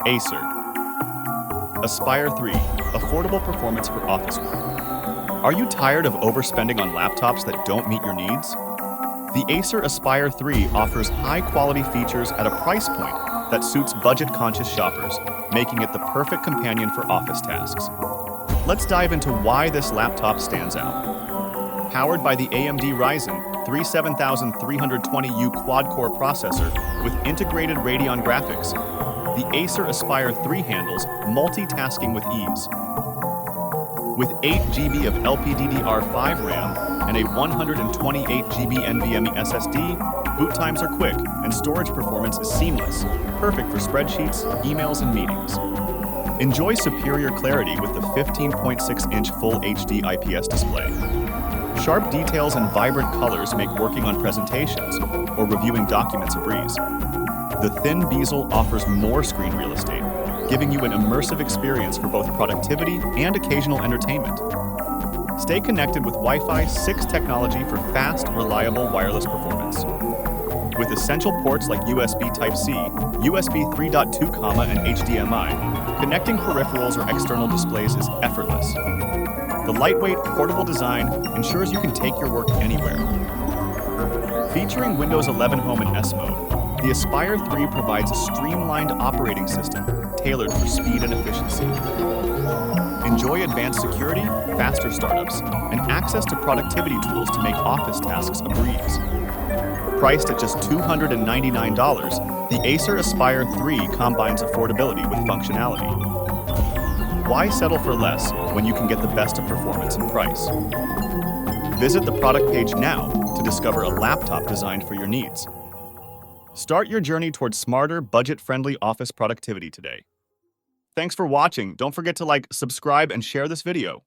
Acer Aspire 3, affordable performance for office work. Are you tired of overspending on laptops that don't meet your needs? The Acer Aspire 3 offers high-quality features at a price point that suits budget-conscious shoppers, making it the perfect companion for office tasks. Let's dive into why this laptop stands out. Powered by the AMD Ryzen 7320U quad-core processor with integrated Radeon Graphics, the Acer Aspire 3 handles multitasking with ease. With 8 GB of LPDDR5 RAM and a 128 GB NVMe SSD, boot times are quick and storage performance is seamless, perfect for spreadsheets, emails, and meetings. Enjoy superior clarity with the 15.6-inch Full HD IPS display. Sharp details and vibrant colors make working on presentations or reviewing documents a breeze. The thin bezel offers more screen real estate, giving you an immersive experience for both productivity and occasional entertainment. Stay connected with Wi-Fi 6 technology for fast, reliable wireless performance. With essential ports like USB Type-C, USB 3.2, and HDMI, connecting peripherals or external displays is effortless. The lightweight, portable design ensures you can take your work anywhere. Featuring Windows 11 Home in S Mode, the Aspire 3 provides a streamlined operating system tailored for speed and efficiency. Enjoy advanced security, faster startups, and access to productivity tools to make office tasks a breeze. Priced at just $299, the Acer Aspire 3 combines affordability with functionality. Why settle for less when you can get the best of performance and price? Visit the product page now to discover a laptop designed for your needs. Start your journey towards smarter, budget-friendly office productivity today. Thanks for watching. Don't forget to like, subscribe, and share this video.